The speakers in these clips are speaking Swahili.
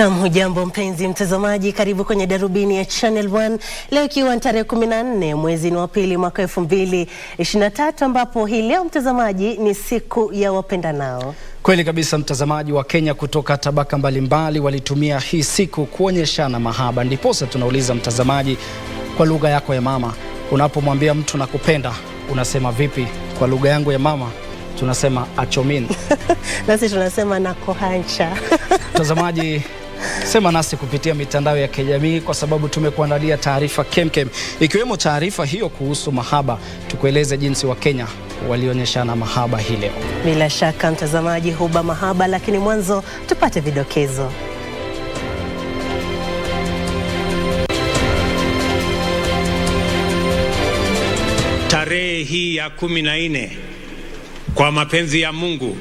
Hujambo mpenzi mtazamaji, karibu kwenye Darubini ya Channel 1. Leo ikiwa ni tarehe 14 mwezi wa pili mwaka 2023, ambapo hii leo mtazamaji ni siku ya wapendanao. Kweli kabisa mtazamaji, wa Kenya kutoka tabaka mbalimbali walitumia hii siku kuonyeshana mahaba. Ndiposa tunauliza mtazamaji, kwa lugha yako ya mama, unapomwambia mtu nakupenda unasema vipi? Kwa lugha yangu ya mama tunasema achomin. Nasi tunasema nakohancha. Mtazamaji, sema nasi kupitia mitandao ya kijamii, kwa sababu tumekuandalia taarifa kemkem, ikiwemo taarifa hiyo kuhusu mahaba. Tukueleze jinsi wa Kenya walionyeshana mahaba hii leo. Bila shaka mtazamaji, huba mahaba, lakini mwanzo tupate vidokezo. Tarehe hii ya 14, kwa mapenzi ya Mungu,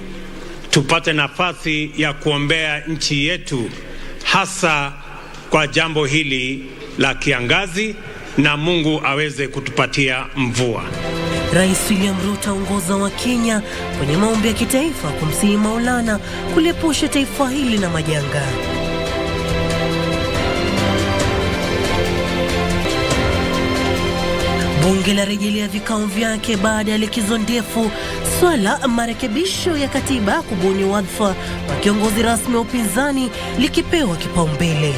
tupate nafasi ya kuombea nchi yetu, hasa kwa jambo hili la kiangazi, na Mungu aweze kutupatia mvua. Rais William Ruto aongoza wa Kenya kwenye maombi ya kitaifa kumsihi Maulana kuliepusha taifa hili na majanga. Bunge la rejelea vikao vyake baada ya likizo ndefu. Swala marekebisho ya katiba kubuni wadhifa wa kiongozi rasmi wa upinzani likipewa kipaumbele.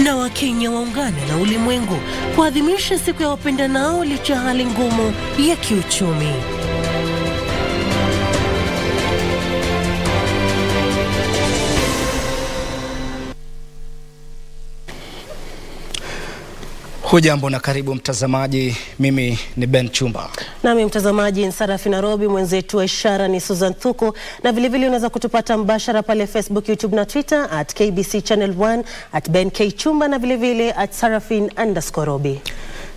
Na Wakenya waungana na ulimwengu kuadhimisha siku ya wapendanao licha hali ngumu ya kiuchumi. Hujambo na karibu mtazamaji, mimi ni Chumba. Nami mtazamaji ni Sarafina. Robi, mwenzetu wa ishara ni Susan Thuko, na vilevile unaweza kutupata mbashara pale Facebook, YouTube na Twitter @KBC Channel 1, @Chumba na vilevile @Sarafin_Robi.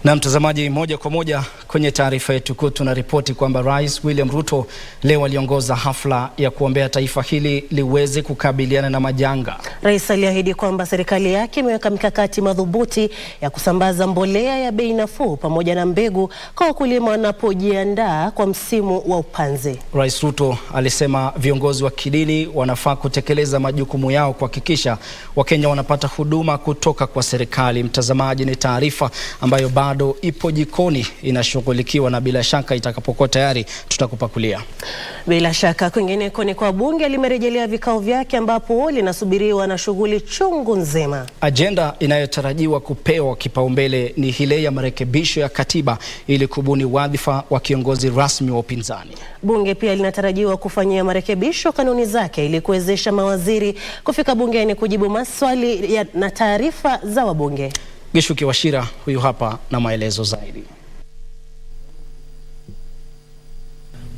Na mtazamaji, moja kwa moja kwenye taarifa yetu kuu, tunaripoti kwamba Rais William Ruto leo aliongoza hafla ya kuombea taifa hili liweze kukabiliana na majanga. Rais aliahidi kwamba serikali yake imeweka mikakati madhubuti ya kusambaza mbolea ya bei nafuu pamoja na mbegu kwa wakulima wanapojiandaa kwa msimu wa upanzi. Rais Ruto alisema viongozi wa kidini wanafaa kutekeleza majukumu yao kuhakikisha Wakenya wanapata huduma kutoka kwa serikali. Mtazamaji, ni taarifa ambayo bado ipo jikoni, inashughulikiwa, na bila shaka itakapokuwa tayari tutakupakulia. Bila shaka kwingineko ni kwa bunge limerejelea vikao vyake, ambapo linasubiriwa na shughuli chungu nzima. Ajenda inayotarajiwa kupewa kipaumbele ni ile ya marekebisho ya katiba ili kubuni wadhifa wa kiongozi rasmi wa upinzani. Bunge pia linatarajiwa kufanyia marekebisho kanuni zake ili kuwezesha mawaziri kufika bungeni kujibu maswali na taarifa za wabunge. Gishuki Washira huyu hapa na maelezo zaidi.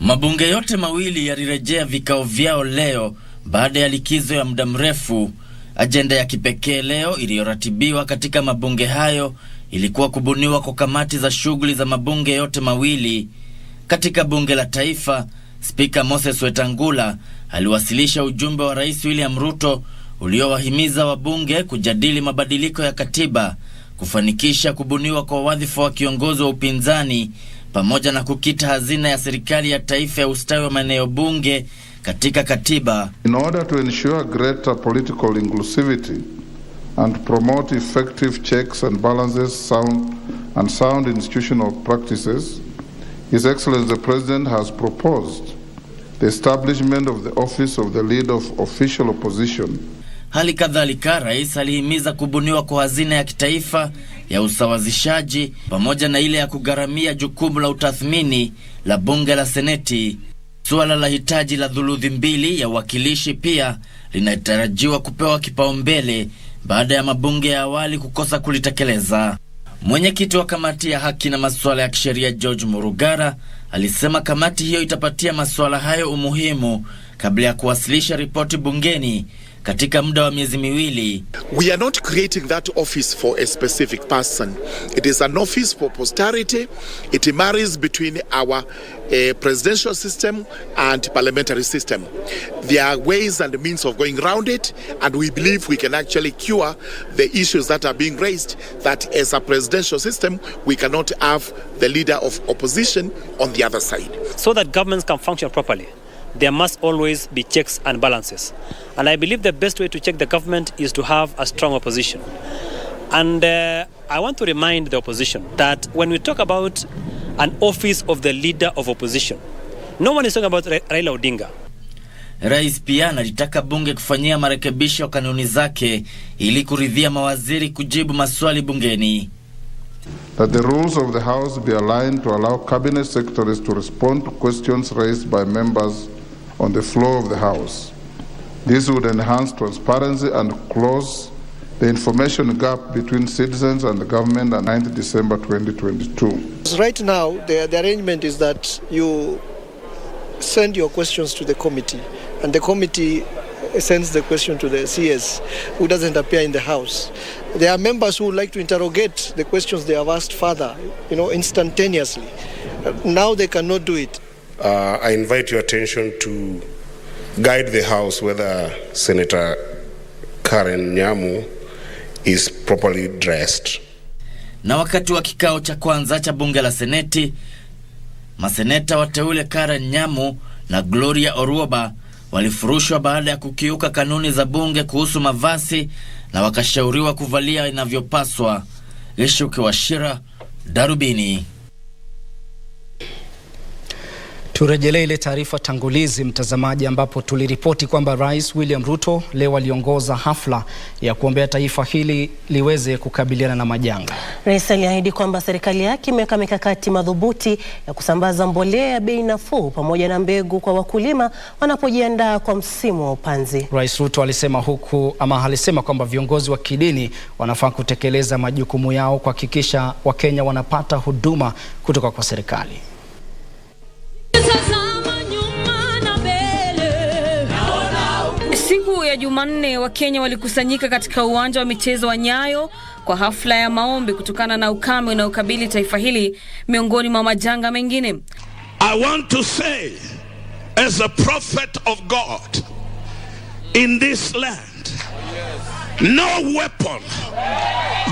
Mabunge yote mawili yalirejea vikao vyao leo baada ya likizo ya muda mrefu. Ajenda ya kipekee leo iliyoratibiwa katika mabunge hayo ilikuwa kubuniwa kwa kamati za shughuli za mabunge yote mawili. Katika bunge la taifa, Spika Moses Wetangula aliwasilisha ujumbe wa Rais William Ruto uliowahimiza wabunge kujadili mabadiliko ya katiba, kufanikisha kubuniwa kwa wadhifa wa kiongozi wa upinzani, pamoja na kukita hazina ya serikali ya taifa ya ustawi wa maeneo bunge katika katiba. In order to ensure greater political inclusivity and promote effective checks and balances sound institutional practices, His Excellency the President has proposed the establishment of the office of the leader of official opposition. Hali kadhalika, rais alihimiza kubuniwa kwa hazina ya kitaifa ya usawazishaji pamoja na ile ya kugharamia jukumu la utathmini la bunge la seneti. Suala la hitaji la thuluthi mbili ya uwakilishi pia linatarajiwa kupewa kipaumbele baada ya mabunge ya awali kukosa kulitekeleza. Mwenyekiti wa kamati ya haki na masuala ya kisheria George Murugara alisema kamati hiyo itapatia masuala hayo umuhimu kabla ya kuwasilisha ripoti bungeni katika muda wa miezi miwili. We are not creating that office for a specific person. It is an office for posterity. It marries between our presidential system and parliamentary system. There are ways and means of going around it, and we believe we can actually cure the issues that are being raised, that as a presidential system we cannot have the leader of opposition on the other side. So that governments can function properly, there must always be checks and balances. And I believe the best way to check the government is to have a strong opposition. And I want to remind the opposition that when we talk about an office of the leader of opposition, no one is talking about Raila Odinga. Rais pia analitaka bunge kufanyia marekebisho kanuni zake ili kuridhia mawaziri kujibu maswali bungeni. That the rules of the House be aligned to allow cabinet secretaries to respond to questions raised by members on the floor of the House. This would enhance transparency and close the information gap between citizens and the government on 9th December 2022. Right now, the arrangement is that you send your questions to the committee, and the committee sends the question to the CS, who doesn't appear in the House. There are members who would like to interrogate the questions they have asked further, instantaneously. Now they cannot do it. I invite your attention to guide the House whether Senator Karen Nyamu is properly dressed. Na wakati wa kikao cha kwanza cha bunge la Seneti, maseneta wateule Karen Nyamu na Gloria Oruoba walifurushwa baada ya kukiuka kanuni za bunge kuhusu mavazi na wakashauriwa kuvalia inavyopaswa. Ishuke Washira, Darubini. Turejelee ile taarifa tangulizi mtazamaji, ambapo tuliripoti kwamba Rais William Ruto leo aliongoza hafla ya kuombea taifa hili liweze kukabiliana na majanga. Rais aliahidi kwamba serikali yake imeweka mikakati madhubuti ya kusambaza mbolea ya bei nafuu pamoja na mbegu kwa wakulima wanapojiandaa kwa msimu wa upanzi. Rais Ruto alisema kwamba viongozi wa kidini wanafaa kutekeleza majukumu yao kuhakikisha Wakenya wanapata huduma kutoka kwa serikali. Siku ya Jumanne, Wakenya walikusanyika katika uwanja wa michezo wa Nyayo kwa hafla ya maombi kutokana na ukame unaokabili taifa hili miongoni mwa majanga mengine. I want to say, as a prophet of God in this land, no weapon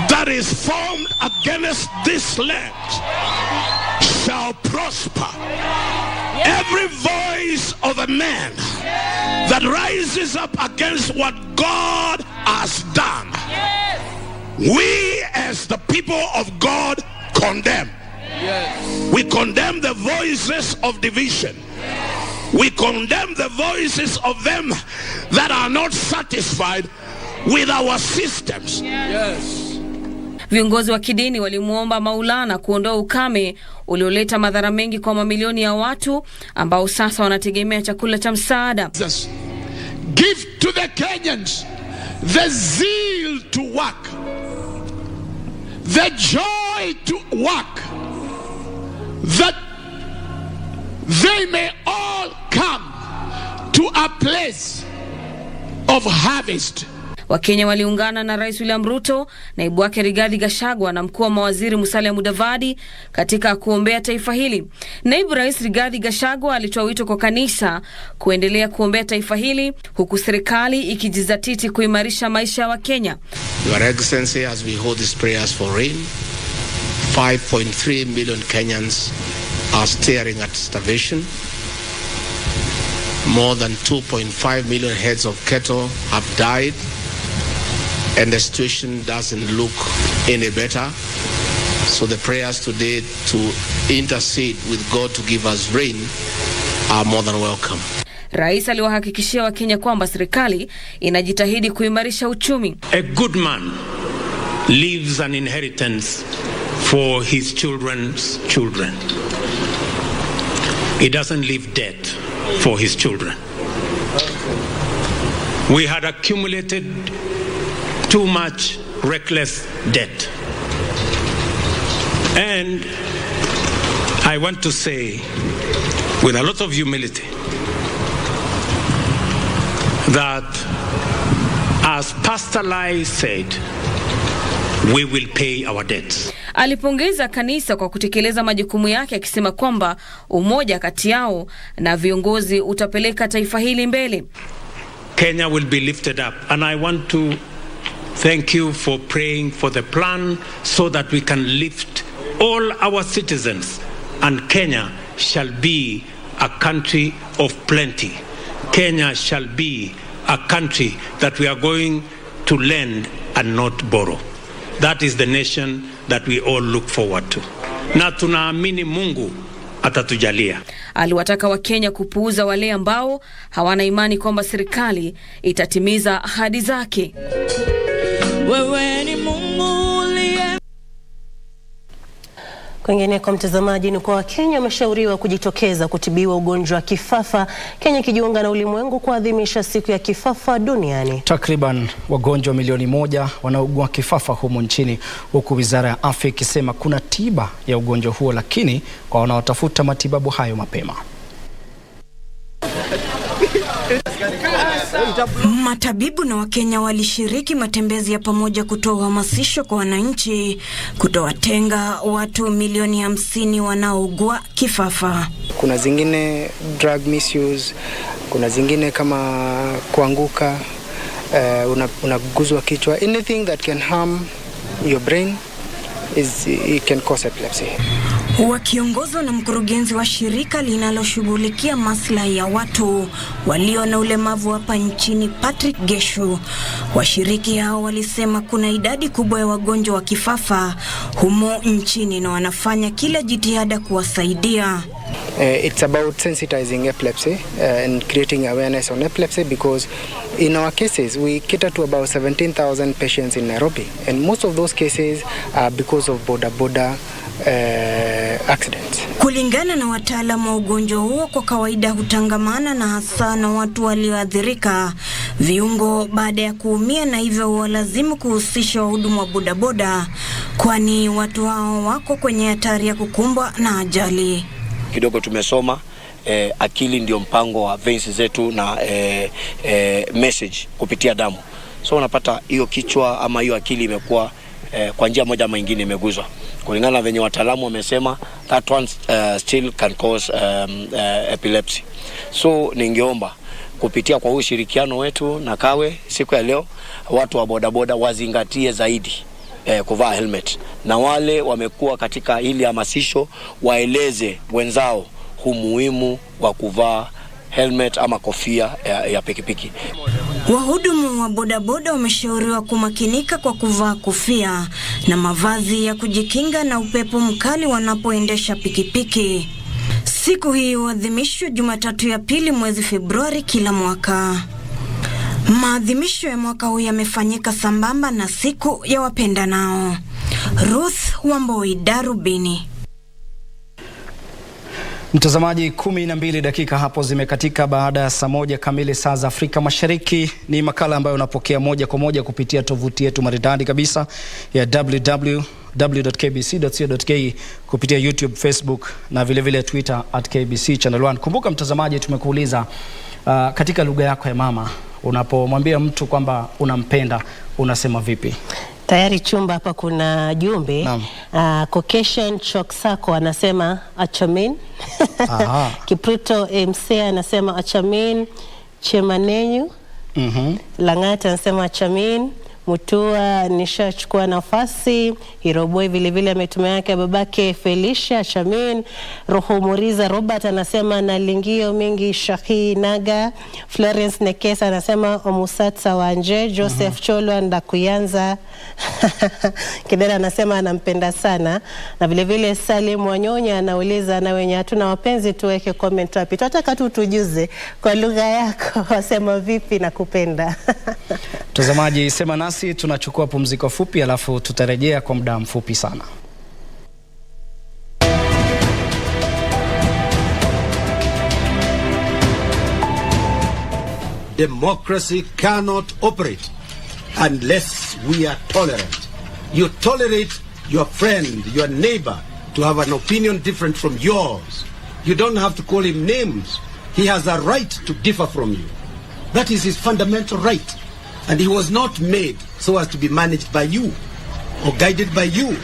that is formed against this land shall prosper. Every voice of a man that rises up against what God has done, we as the people of God condemn. We condemn the voices of division. We condemn the voices of them that are not satisfied with our systems. Viongozi wa kidini walimuomba Maulana kuondoa ukame ulioleta madhara mengi kwa mamilioni ya watu ambao sasa wanategemea chakula cha msaada. Give to the Kenyans the zeal to work, the joy to work, that they may all come to a place of harvest. Wakenya waliungana na Rais William Ruto, naibu wake Rigathi Gachagua na mkuu wa mawaziri Musalia Mudavadi katika kuombea taifa hili. Naibu Rais Rigathi Gachagua alitoa wito kwa kanisa kuendelea kuombea taifa hili huku serikali ikijizatiti kuimarisha maisha ya Wakenya. Your Excellency, as we hold these prayers for rain, 5.3 million Kenyans are staring at starvation. More than 2.5 million heads of cattle have died. And the situation doesn't look any better. So the prayers today to intercede with God to give us rain are more than welcome. Rais aliwahakikishia Wakenya kwamba serikali inajitahidi kuimarisha uchumi. A good man leaves an inheritance for his children's children. He doesn't leave debt for his children. We had accumulated too much reckless debt. And I want to say with a lot of humility that, as Pastor Lai said, we will pay our debts. Alipongeza kanisa kwa kutekeleza majukumu yake akisema kwamba umoja kati yao na viongozi utapeleka taifa hili mbele. Kenya will be lifted up, and I want to thank you for praying for the plan so that we can lift all our citizens, and Kenya shall be a country of plenty. Kenya shall be a country that we are going to lend and not borrow. That is the nation that we all look forward to. Na tunaamini Mungu atatujalia. Aliwataka Wakenya kupuuza wale ambao hawana imani kwamba serikali itatimiza ahadi zake. Wewe ni Mungu uliye. Kwingine kwa mtazamaji ni kwa Wakenya wameshauriwa kujitokeza kutibiwa ugonjwa wa kifafa, Kenya kijiunga na ulimwengu kuadhimisha siku ya kifafa duniani. Takriban wagonjwa milioni 1 wanaugua kifafa humu nchini, huku Wizara ya Afya ikisema kuna tiba ya ugonjwa huo, lakini kwa wanaotafuta matibabu hayo mapema. Matabibu na Wakenya walishiriki matembezi ya pamoja kutoa uhamasisho kwa wananchi kutowatenga watu milioni 50 wanaougua kifafa. Kuna zingine drug misuse, kuna zingine kama kuanguka, unaguzwa kichwa, anything that can harm your brain it can cause epilepsy. Wakiongozwa na mkurugenzi wa shirika linaloshughulikia maslahi ya watu walio na ulemavu hapa nchini, Patrick Geshu, washiriki hao walisema kuna idadi kubwa ya wagonjwa wa kifafa humo nchini na wanafanya kila jitihada kuwasaidia. It's about sensitizing epilepsy and creating awareness on epilepsy, because in our cases we cater to about 17,000 patients in Nairobi, and most of those cases are because of border accidents. Kulingana na wataalamu wa ugonjwa huo, kwa kawaida hutangamana na hasa na watu walioathirika viungo baada ya kuumia, na hivyo walazimu kuhusisha wahudumu wa bodaboda, kwani watu hao wako kwenye hatari ya kukumbwa na ajali. Kidogo tumesoma akili ndio mpango wa veins zetu na message kupitia damu. So unapata hiyo kichwa ama hiyo akili imekuwa kwa njia moja ama nyingine imeguzwa. Kulingana na venye wataalamu wamesema, that one still can cause epilepsy. So ningeomba kupitia kwa ushirikiano wetu na Kawe siku ya leo, watu wa bodaboda wazingatie zaidi kuvaa helmet, na wale wamekuwa katika hili hamasisho waeleze wenzao umuhimu wa kuvaa helmet ama kofia ya pikipiki. Wahudumu wa bodaboda wameshauriwa kumakinika kwa kuvaa kofia na mavazi ya kujikinga na upepo mkali wanapoendesha pikipiki. Siku hii huadhimishwa Jumatatu ya pili mwezi Februari kila mwaka. Maadhimisho ya mwaka huu yamefanyika sambamba na siku ya wapendanao. Ruth Wamboi, Darubini. Mtazamaji, 12 dakika hapo zimekatika baada ya saa 1 kamili saa za Afrika Mashariki. Ni makala ambayo unapokea moja kwa moja kupitia tovuti yetu maridadi kabisa ya www.kbc.co.ke, kupitia YouTube, Facebook na vile vile Twitter @KBC Channel 1. Kumbuka mtazamaji, tumekuuliza katika lugha yako ya mama, unapomwambia mtu kwamba unampenda unasema vipi? Tayari Chumba hapa kuna jumbe. Caucasian Choksako anasema achamin. Kipruto MC anasema achamin. Chemanenyu. Langata anasema achamin. Mutua nishachukua nafasi. Hiroboi vile vile ametumia yake babake Felicia achamin. Roho Muriza Robert anasema na lingio mingi Shaki Naga. Florence Nekesa anasema omusatsa wanje. Joseph Cholo ndakuyanza. Kidera anasema anampenda sana. Na vile vile Salim Wanyonya anauliza, na wenye hatuna wapenzi tuweke comment wapi? Tunataka tu tujuze kwa lugha yako wasema vipi na kupenda. Mtazamaji, sema nasi, tunachukua pumziko fupi alafu tutarejea kwa muda mfupi sana. Democracy cannot operate unless we are tolerant. You tolerate your friend, your neighbor, to have an opinion different from yours. You don't have to call him names. He has a right to differ from you. That is his fundamental right. And he was not made so as to be managed by you or guided by you.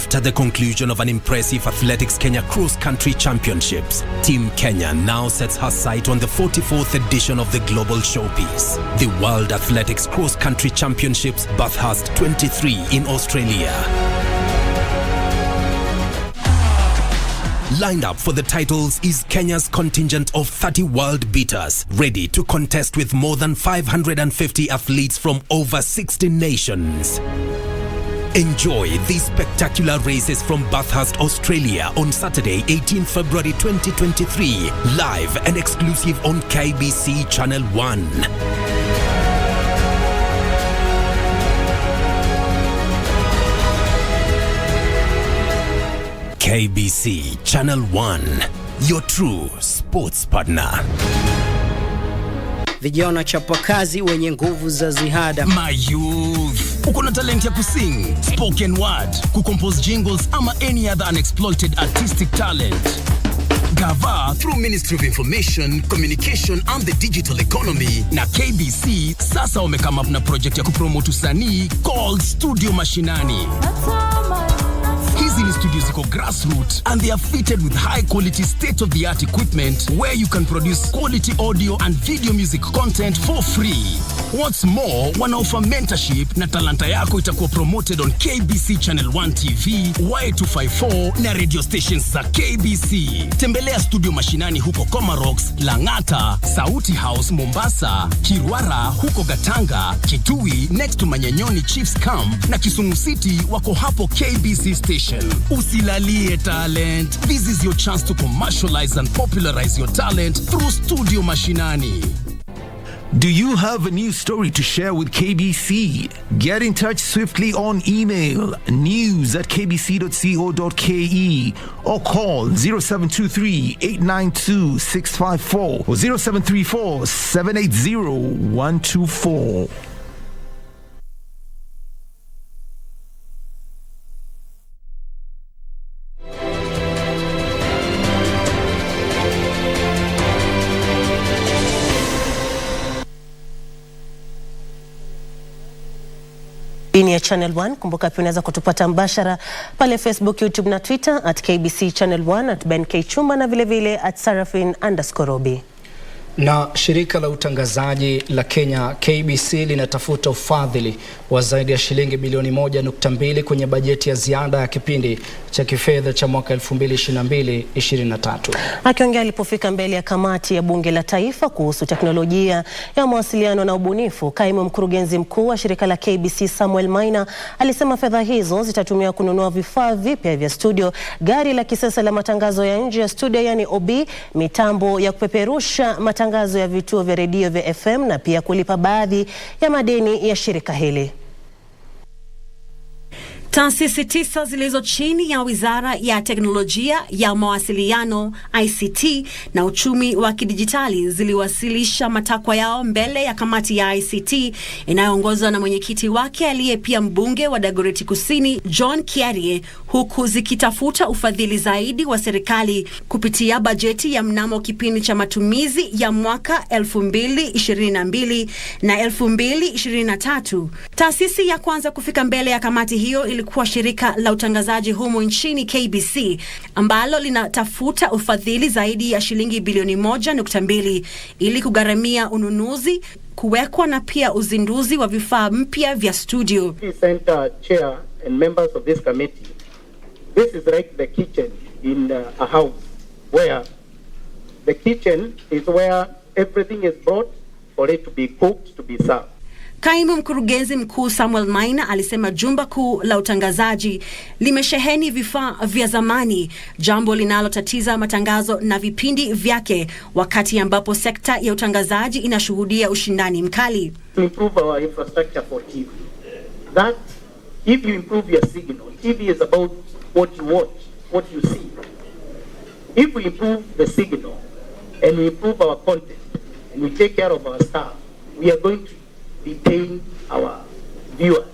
After the conclusion of an impressive Athletics Kenya Cross Country Championships, Team Kenya now sets her sight on the 44th edition of the global showpiece, the World Athletics Cross Country Championships Bathurst 23 in Australia. Lined up for the titles is Kenya's contingent of 30 world beaters, ready to contest with more than 550 athletes from over 60 nations. Enjoy these spectacular races from Bathurst, Australia on Saturday, 18 February 2023, live and exclusive on KBC Channel 1. KBC Channel 1, your true sports partner. Vijana chapakazi wenye nguvu za ziada. My youth, uko na talent ya kusing, spoken word, kucompose jingles ama any other unexploited artistic talent. Gava through Ministry of Information, Communication and the Digital Economy na KBC sasa wamekama up na project ya kupromote usanii called Studio Mashinani. Hizi ni studios ziko grassroots and they are fitted with high quality state-of-the-art equipment where you can produce quality audio and video music content for free. What's more, wana offer mentorship na talanta yako itakuwa promoted on KBC Channel 1 TV, Y254 na radio stations za KBC. Tembelea Studio Mashinani huko Comarox, Langata, Sauti House Mombasa, Kirwara huko Gatanga, Kitui next to Manyanyoni Chiefs Camp na Kisumu City wako hapo KBC Station. Usilalie talent. This is your chance to commercialize and popularize your talent through Studio Mashinani. Do you have a news story to share with KBC? Get in touch swiftly on email news@kbc.co.ke or call 0723-892-654 or 0734-780-124. Ini ya Channel 1, kumbuka pia unaweza kutupata mbashara pale Facebook, YouTube na Twitter @KBC Channel 1 @Ben Chumba na vile vile @Sarafin_Robi. Na shirika la utangazaji la Kenya KBC linatafuta ufadhili wa zaidi ya shilingi bilioni 1.2 kwenye bajeti ya ziada ya kipindi cha kifedha cha mwaka 2022-2023. Akiongea alipofika mbele ya kamati ya bunge la taifa kuhusu teknolojia ya mawasiliano na ubunifu, kaimu mkurugenzi mkuu wa shirika la KBC Samuel Maina alisema fedha hizo zitatumiwa kununua vifaa vipya vya studio, gari la kisasa la matangazo ya nje ya studio yani OB, mitambo ya kupeperusha matangazo ya vituo vya redio vya FM na pia kulipa baadhi ya madeni ya shirika hili. Taasisi 9 zilizo chini ya Wizara ya Teknolojia ya Mawasiliano ICT na Uchumi wa Kidijitali ziliwasilisha matakwa yao mbele ya kamati ya ICT inayoongozwa na mwenyekiti wake aliye pia mbunge wa Dagoretti Kusini John Kiarie, huku zikitafuta ufadhili zaidi wa serikali kupitia bajeti ya mnamo kipindi cha matumizi ya mwaka 2022 na 2023. Taasisi ya kwanza kufika mbele ya kamati hiyo ilikuwa shirika la utangazaji humu nchini KBC, ambalo linatafuta ufadhili zaidi ya shilingi bilioni 1.2 ili kugharamia ununuzi, kuwekwa na pia uzinduzi wa vifaa mpya vya studio. Center chair and members of this committee, this is like the kitchen in a house where the kitchen is where everything is brought for it to be cooked, to be served. Kaimu mkurugenzi mkuu Samuel Maina alisema jumba kuu la utangazaji limesheheni vifaa vya zamani, jambo linalotatiza matangazo na vipindi vyake wakati ambapo sekta ya utangazaji inashuhudia ushindani mkali. Improve our infrastructure for TV. That if you improve your signal, TV is about what you watch, what you see. If we improve the signal and we improve our content and we take care of our staff, we are going to retain our viewers.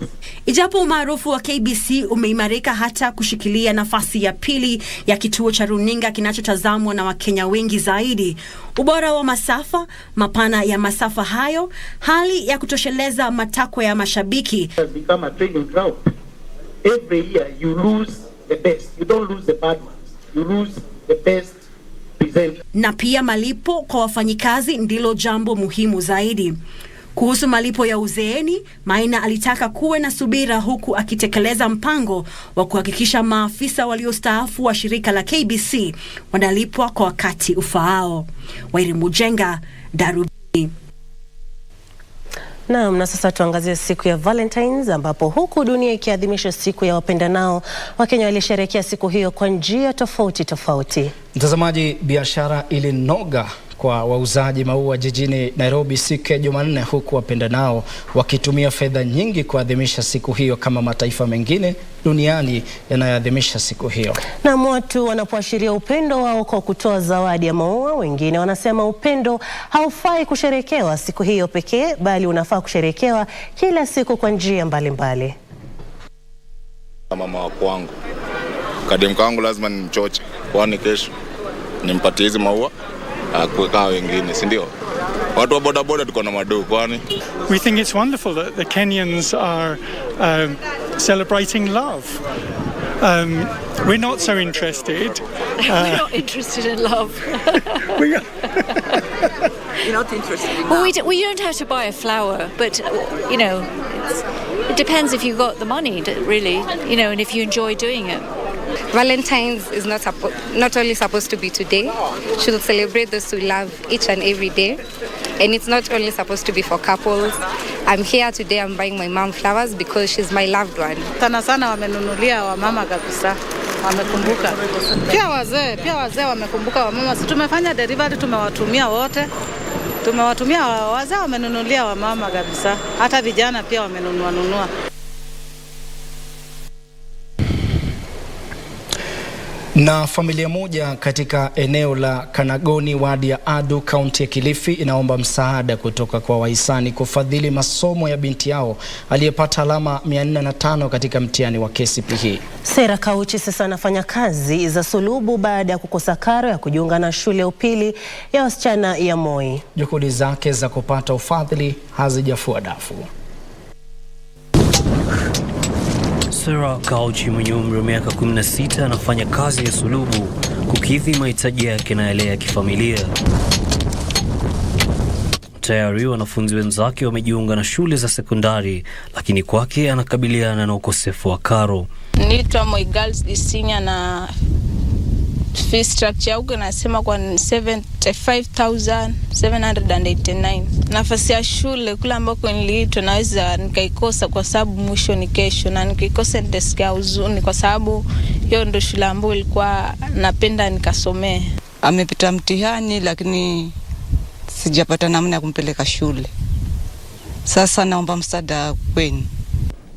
Ijapo umaarufu wa KBC umeimarika hata kushikilia nafasi ya pili ya kituo cha runinga kinachotazamwa na Wakenya wengi zaidi, ubora wa masafa, mapana ya masafa hayo, hali ya kutosheleza matakwa ya mashabiki, has become a training ground. Every year you lose the best. You don't lose the bad ones. You lose the best presenters. Na pia malipo kwa wafanyikazi ndilo jambo muhimu zaidi. Kuhusu malipo ya uzeeni, Maina alitaka kuwe na subira huku akitekeleza mpango wa kuhakikisha maafisa waliostaafu wa shirika la KBC wanalipwa kwa wakati ufaao. Wairi Mujenga, Darubini. Naam, na sasa tuangazie siku ya Valentines ambapo huku dunia ikiadhimisha siku ya wapendanao, Wakenya walisherehekea siku hiyo kwa njia tofauti tofauti. Mtazamaji, biashara ilinoga kwa wauzaji maua jijini Nairobi siku ya Jumanne, huku wapendanao wakitumia fedha nyingi kuadhimisha siku hiyo kama mataifa mengine duniani yanayoadhimisha siku hiyo. Na watu wanapoashiria upendo wao kwa kutoa zawadi ya maua, wengine wanasema upendo haufai kusherekewa siku hiyo pekee, bali unafaa kusherekewa kila siku kwa njia mbalimbali. Mama wa kwangu, kadem kangu lazima nimchoche, kwani kesho nimpatie hizo maua kwa wengine, si ndio? Watu wa boda boda tuko na madoo, kwani we think it's wonderful that the Kenyans are celebrating love. We're not so interested. We're not interested in love. We're not interested in love. Well, we don't have to buy a flower, but, you know, it depends if you've got the money, really, you know, and if you enjoy doing it. Valentine's is not only supposed to be today. Should celebrate those who love each and every day. And it's not only supposed to be for couples. I'm here today, I'm buying my mom flowers because she's my loved one. Sana sana wamenunulia wa mama kabisa. Wamekumbuka. Pia wazee wamekumbuka wa mama. Si tumefanya delivery, tumewatumia wote. Tumewatumia wazee, wamenunulia wa mama kabisa. Hata vijana pia wamenunua. Na familia moja katika eneo la Kanagoni, wadi ya Adu, kaunti ya Kilifi, inaomba msaada kutoka kwa wahisani kufadhili masomo ya binti yao aliyepata alama 405 katika mtihani wa KCPE. Sera Kauchi sasa anafanya kazi za sulubu baada ya kukosa karo ya kujiunga na shule ya upili ya wasichana ya Moi. Juhudi zake za kupata ufadhili hazijafua dafu. Sera Kauchi mwenye umri wa miaka 16 anafanya kazi ya sulubu kukidhi mahitaji yake na yale ya kifamilia. Tayari wanafunzi wenzake wamejiunga na shule za sekondari, lakini kwake anakabiliana na ukosefu wa karo. Nilitwa Moi Girls Isinya na fee structure huko nasema kwa 75,789. Nafasi ya shule kula ambako niliitwa naweza nikaikosa kwa sababu mwisho ni kesho, na nikikosa nitasikia huzuni kwa sababu hiyo ndio shule ambayo ilikuwa napenda nikasomee. Amepita mtihani lakini sijapata namna ya kumpeleka shule. Sasa naomba msaada kwenu.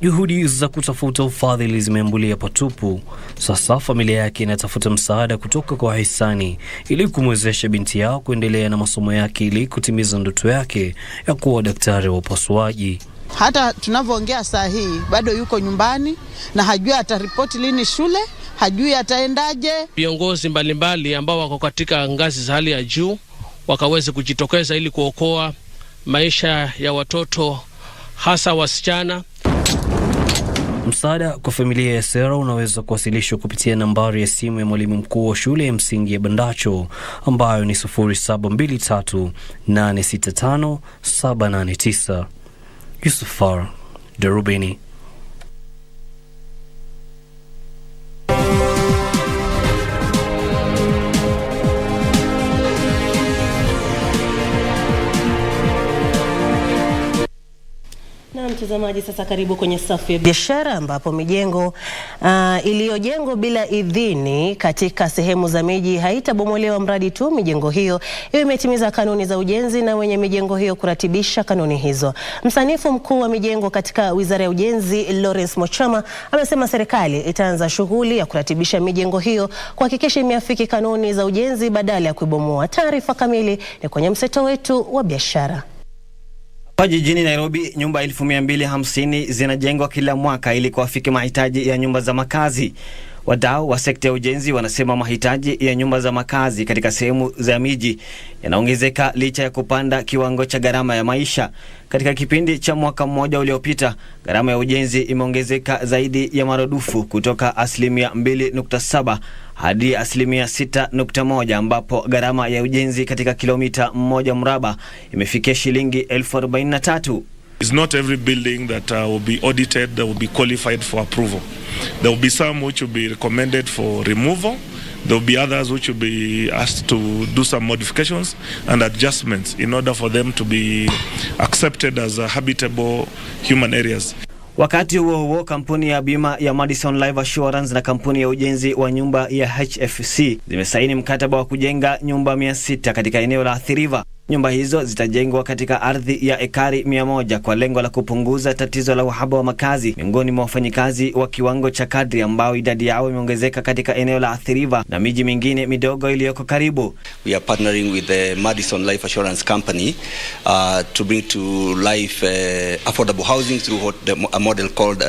Juhudi za kutafuta ufadhili zimeambulia patupu. Sasa familia yake inatafuta msaada kutoka kwa wahisani ili kumwezesha binti yao kuendelea na masomo yake ili kutimiza ndoto yake ya kuwa daktari wa upasuaji. Hata tunavyoongea saa hii bado yuko nyumbani na hajui ataripoti lini shule, hajui ataendaje. Viongozi mbalimbali ambao wako katika ngazi za hali ya juu wakaweze kujitokeza ili kuokoa maisha ya watoto hasa wasichana. Msaada kwa familia ya Sera unaweza kuwasilishwa kupitia nambari ya simu ya mwalimu mkuu wa shule ya msingi ya Bandacho ambayo ni 0723865789. Yusufar, Darubini. Na mtazamaji, sasa karibu kwenye safu ya biashara ambapo mijengo iliyojengwa bila idhini katika sehemu za miji haitabomolewa mradi tu mijengo hiyo imetimiza kanuni za ujenzi na wenye mijengo hiyo kuratibisha kanuni hizo. Msanifu mkuu wa mijengo katika Wizara ya Ujenzi, Lawrence Mochama, amesema serikali itaanza shughuli ya kuratibisha mijengo hiyo kuhakikisha imeafiki kanuni za ujenzi badala ya kuibomoa. Taarifa kamili ni kwenye mseto wetu wa biashara. Hapa jijini Nairobi, nyumba 1250 zinajengwa kila mwaka ili kuafiki mahitaji ya nyumba za makazi. Wadau wa sekta ya ujenzi wanasema mahitaji ya nyumba za makazi katika sehemu za miji yanaongezeka licha ya kupanda kiwango cha gharama ya maisha. Katika kipindi cha mwaka mmoja uliopita, gharama ya ujenzi imeongezeka zaidi ya maradufu kutoka 2.7% hadi 6.1%, ambapo gharama ya ujenzi katika kilomita 1 mraba imefikia shilingi 43,000. It's not every building that will be audited that will be qualified for approval. There will be some which will be recommended for removal. There will be others which will be asked to do some modifications and adjustments in order for them to be accepted as habitable human areas. Wakati huo kampuni ya bima ya Madison Life Assurance na kampuni ya ujenzi wa nyumba ya HFC zimesaini mkataba wa kujenga nyumba 600 katika eneo la Athi River. Nyumba hizo zitajengwa katika ardhi ya ekari 100 kwa lengo la kupunguza tatizo la uhaba wa makazi miongoni mwa wafanyikazi wa kiwango cha kadri ambao idadi yao imeongezeka katika eneo la Athi River na miji mingine midogo iliyoko karibu. We are partnering with the Madison Life Assurance Company to bring to life affordable housing through a model called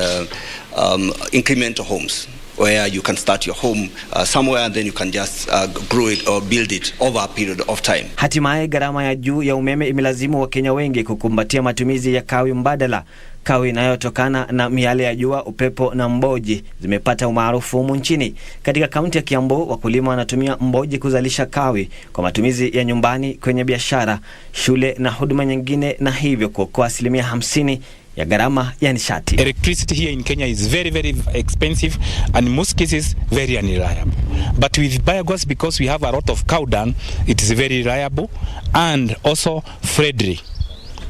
incremental homes, where you can start your home somewhere and then you can just grow it or build it over a period of time. Hatimaye gharama ya juu ya umeme imelazimu Wakenya wengi kukumbatia matumizi ya kawi mbadala. Kawi inayotokana na miale ya jua, upepo na mboji zimepata umaarufu humu nchini. Katika kaunti ya Kiambu, wakulima wanatumia mboji kuzalisha kawi kwa matumizi ya nyumbani, kwenye biashara, shule na huduma nyingine, na hivyo kuokoa 50% ya gharama ya nishati. Electricity here in Kenya is very, very expensive and in most cases very unreliable. But with biogas, because we have a lot of cow dung, it is very reliable and also friendly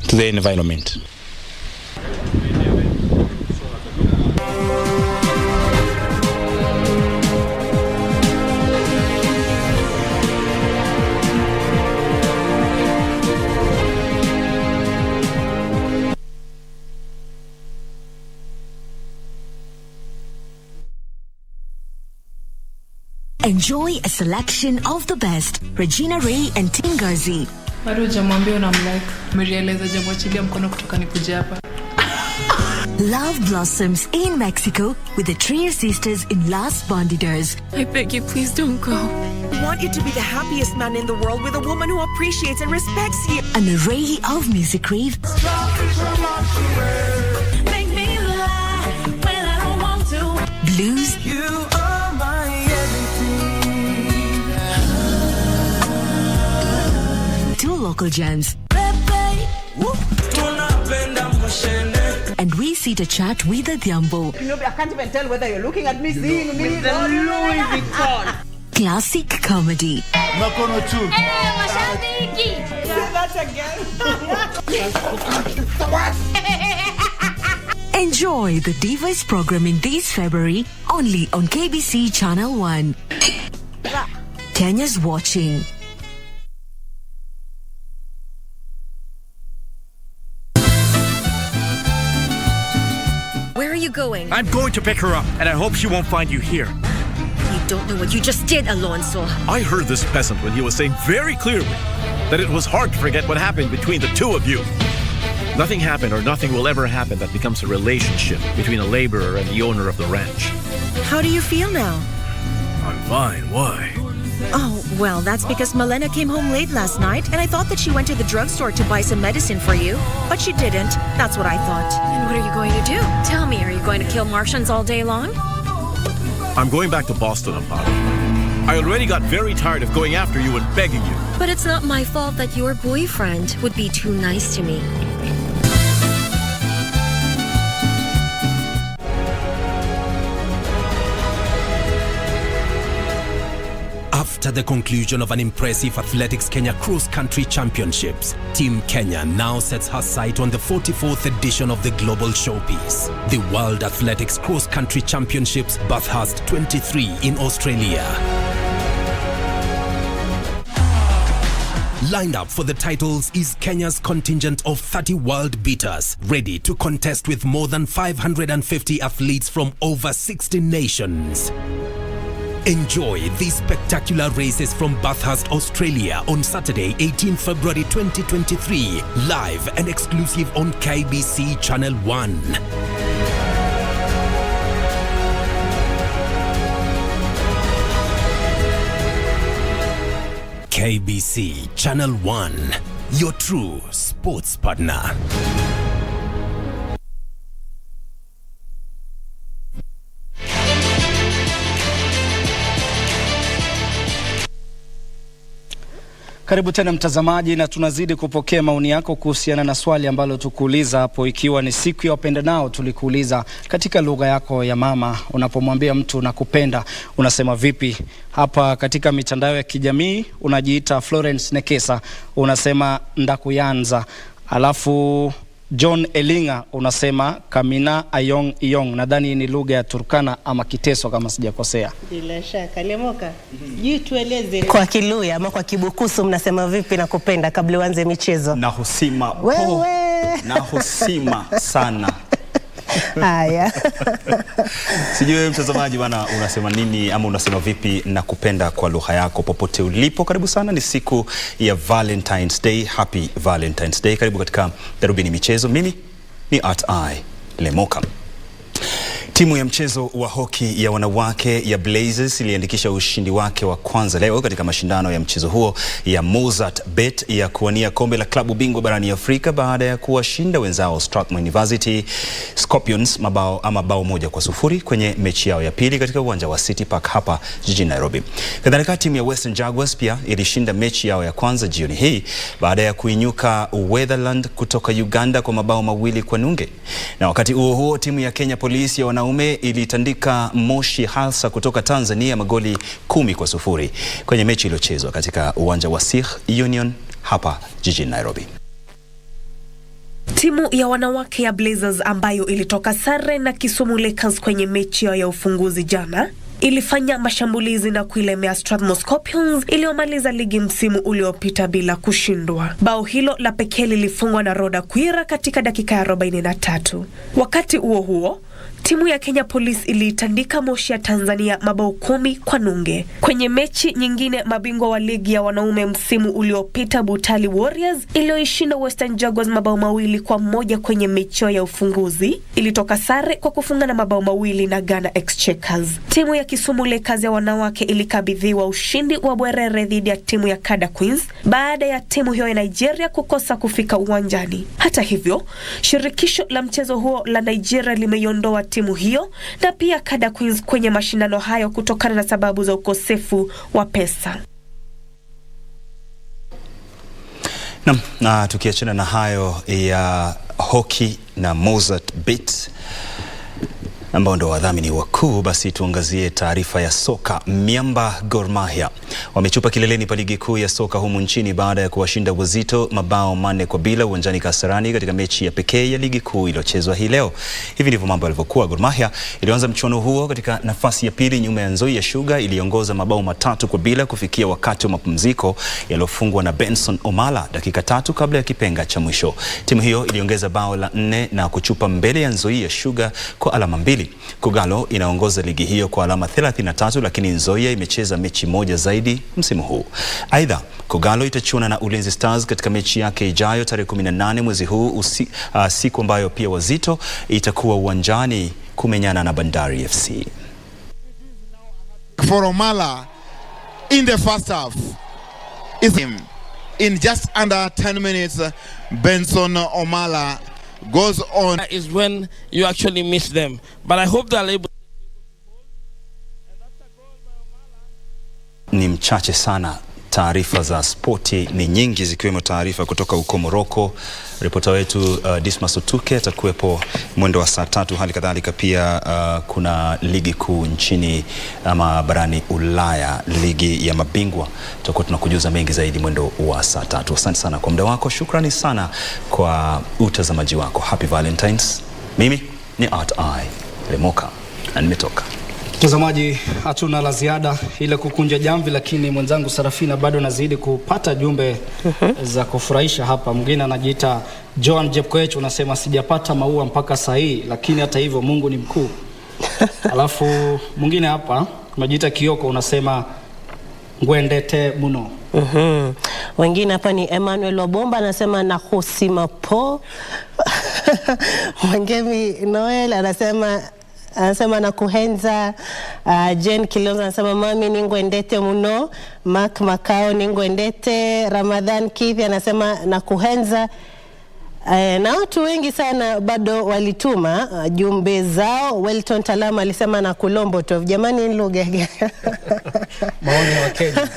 to the environment. Enjoy a selection of the best. Regina Ray and Tingazi. Bado hujamwambia unamlike. Mrealize jamwachilia mkono kutoka nikuje hapa. Love blossoms in Mexico with the Trier sisters in Las Bandidas. I beg you, please don't go. I want you to be the happiest man in the world with a woman who appreciates and respects you. An array of music rave. Make me lie when I don't want to. Blues. You are my everything. Two local gems. And we sit to chat with the Thiambo. I can't even tell whether you're looking at me, seeing me, with the Louis Vuitton. Classic comedy. Makono tu. Mashabiki. Say that again. Enjoy the Divas programming this February only on KBC Channel 1. Kenya's watching. Where are you going? I'm going to pick her up, and I hope she won't find you here. You don't know what you just did, Alonso. I heard this peasant when he was saying very clearly that it was hard to forget what happened between the two of you. Nothing happened or nothing will ever happen that becomes a relationship between a laborer and the owner of the ranch. How do you feel now? I'm fine. Why? Oh, well, that's because Malena came home late last night, and I thought that she went to the drugstore to buy some medicine for you, but she didn't. That's what I thought. And what are you going to do? Tell me, are you going to kill Martians all day long? I'm going back to Boston, Amparo. I already got very tired of going after you and begging you. But it's not my fault that your boyfriend would be too nice to me. After the conclusion of an impressive Athletics Kenya Cross Country Championships, Team Kenya now sets her sight on the 44th edition of the Global Showpiece, the World Athletics Cross Country Championships Bathurst 23 in Australia. Lined up for the titles is Kenya's contingent of 30 world beaters, ready to contest with more than 550 athletes from over 60 nations. Enjoy these spectacular races from Bathurst, Australia on Saturday, 18 February 2023, live and exclusive on KBC Channel 1. KBC Channel 1, your true sports partner. Karibu tena mtazamaji, na tunazidi kupokea maoni yako kuhusiana na swali ambalo tukuuliza hapo, ikiwa ni siku ya wapendanao. Tulikuuliza katika lugha yako ya mama, unapomwambia mtu nakupenda unasema vipi? Hapa katika mitandao ya kijamii unajiita Florence Nekesa, unasema ndakuyanza. Alafu John Elinga unasema kamina ayong iyong. Nadhani ni lugha ya Turkana ama Kiteso kama sijakosea. Bila shaka Lemoka. Tueleze kwa Kiluya ama kwa Kibukusu mnasema vipi na kupenda kabla uanze michezo? Na husima na husima sana. Haya. Sijui mtazamaji bwana unasema nini ama unasema vipi na kupenda kwa lugha yako popote ulipo. Karibu sana, ni siku ya Valentine's Day. Happy Valentine's Day. Karibu katika Darubini michezo. Mimi ni Lemoka. Timu ya mchezo wa hoki ya wanawake ya Blazers iliandikisha ushindi wake wa kwanza leo katika mashindano ya mchezo huo ya Mozart Bet ya kuwania kombe la klabu bingwa barani Afrika baada ya kuwashinda wenzao Strathmore University Scorpions bao 1-0 kwenye mechi yao ya pili katika uwanja wa City Park hapa jijini Nairobi. Kadhalika timu ya Western Jaguars pia ilishinda mechi yao ya kwanza jioni hii baada ya kuinyuka Weatherland kutoka Uganda kwa 2-0. Na wakati huo timu ya Kenya Police ya wanaume ilitandika Moshi Halsa kutoka Tanzania magoli 10-0 kwenye mechi iliyochezwa katika uwanja wa Sikh Union hapa jijini Nairobi. Timu ya wanawake ya Blazers ambayo ilitoka sare na Kisumu Lakers kwenye mechi ya ufunguzi jana ilifanya mashambulizi na kuilemea Strathmore Scorpions iliyomaliza ligi msimu uliopita bila kushindwa. Bao hilo la pekee lilifungwa na Roda Kwira katika dakika ya 43. Wakati huo timu ya Kenya Police ilitandika Moshi ya Tanzania 10-0. Kwenye mechi nyingine, mabingwa wa ligi ya wanaume msimu uliopita Butali Warriors iliyoishinda Western Jaguars 2-1 kwenye mechi ya ufunguzi ilitoka sare kwa kufungana 2 na Ghana Exchequers. Timu ya Kisumu Lakers ya wanawake ilikabidhiwa ushindi wa bwerere dhidi ya timu ya Kada Queens baada ya timu hiyo ya Nigeria kukosa kufika uwanjani. Hata hivyo, shirikisho la mchezo huo la Nigeria limeiondoa timu hiyo na pia Kada Queens kwenye mashindano hayo kutokana na sababu za ukosefu wa pesa. Na tukiachana na hayo ya hockey na Mozart Bet ambao ndo wadhamini wakuu, basi tuangazie taarifa ya soka. Miamba Gor Mahia wamechupa kileleni pa ligi kuu ya soka humu nchini baada ya kuwashinda Wazito 4-0 uwanjani Kasarani katika mechi ya pekee ya ligi kuu iliyochezwa hii leo. Hivi ndivyo mambo yalivyokuwa. Gor Mahia ilianza mchuano huo katika nafasi ya pili nyuma ya Nzoia Sugar iliongoza 3-0 kufikia wakati wa mapumziko yaliyofungwa na Benson Omala dakika 3 kabla ya kipenga cha mwisho. Timu hiyo iliongeza bao la 4 na kuchupa mbele ya Nzoia Sugar kwa alama 2. Kogalo inaongoza ligi hiyo kwa alama 33, lakini Nzoia imecheza mechi moja zaidi msimu huu. Aidha, Kogalo itachuana na Ulinzi Stars katika mechi yake ijayo tarehe 18 mwezi huu, siku ambayo pia Wazito itakuwa uwanjani kumenyana na Bandari FC. For Omala in the first half is him. In just under 10 minutes, Benson Omala goes on. That is when you actually miss them. But I hope they're able. Ni mchache sana. Taarifa za spoti ni nyingi zikiwemo taarifa kutoka huko Morocco. Ripota wetu Dismas Otuke atakuwepo mwendo wa saa 3. Hali kadhalika pia kuna ligi kuu nchini ama barani Ulaya, ligi ya mabingwa. Tutakuwa tunakujuza mengi zaidi mwendo wa saa 3. Asante sana kwa muda wako. Shukrani sana kwa utazamaji wako. Happy Valentines. Mimi ni Lemoka na nimetoka. Mtazamaji, hatuna la ziada ile kukunja jamvi, lakini mwenzangu Sarafina bado nazidi kupata jumbe za kufurahisha hapa. Mwingine anajiita Joan Jepkoech, unasema sijapata maua mpaka saa hii, lakini hata hivyo Mungu ni mkuu. Alafu mwingine hapa unajiita Kioko, unasema ngwendete muno. Wengine hapa ni Emmanuel Wabomba anasema na hosima po. Mwengemi Noel anasema anasema nakuhenza. Jane Kilonzo anasema mami ningwendete muno. Mark Makao ningwendete. Ramadhan Kithi anasema nakuhenza. Na watu wengi sana bado walituma jumbe zao. Welton Talama alisema na kulombo to. Jamani lugha maoni wa Kenya.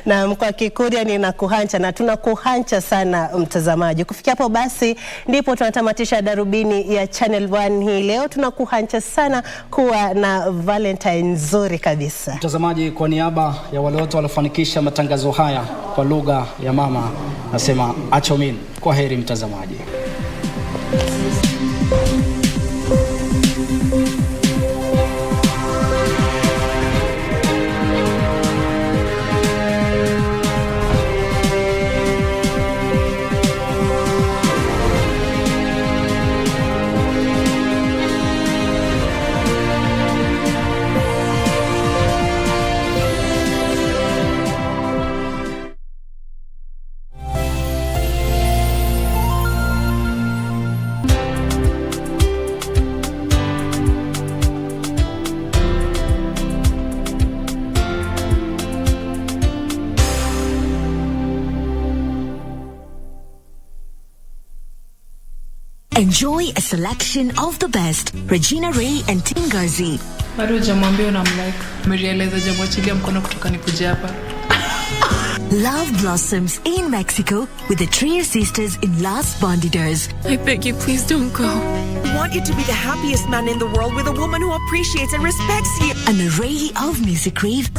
Na mkwa Kikuria ni nakuhancha, na tunakuhancha sana mtazamaji. Kufikia hapo basi ndipo tunatamatisha Darubini ya Channel 1 hii leo. Tunakuhancha sana kuwa na Valentine nzuri kabisa. Mtazamaji, kwa niaba ya wale wote waliofanikisha matangazo haya kwa lugha ya mama, nasema achomin. Kwa heri mtazamaji. Enjoy a selection of the best. Regina Ray and Tingazi. Bado hujamwambia unamlike. Mrealize hajamwachilia mkono kutoka nikuje hapa. Love blossoms in Mexico with the Trier sisters in Las Bandidas. I beg you, please don't go. I want you to be the happiest man in the world with a woman who appreciates and respects you. An array of music rave.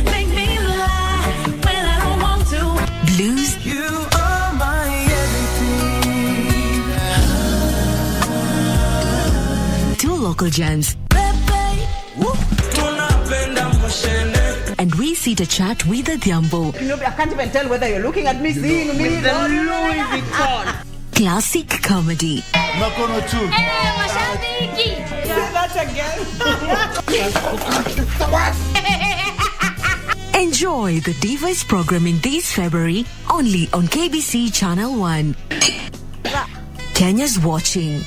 Make me lie when I don't want to. Blues. You are my everything. Two local gems. And we sit to chat with the Thiambo. I can't even tell whether you're looking at me, seeing me. The Louis Vuitton. Classic comedy. Makono tu. Say that again. Enjoy the Divas programming this February only on KBC Channel 1. Kenya's watching.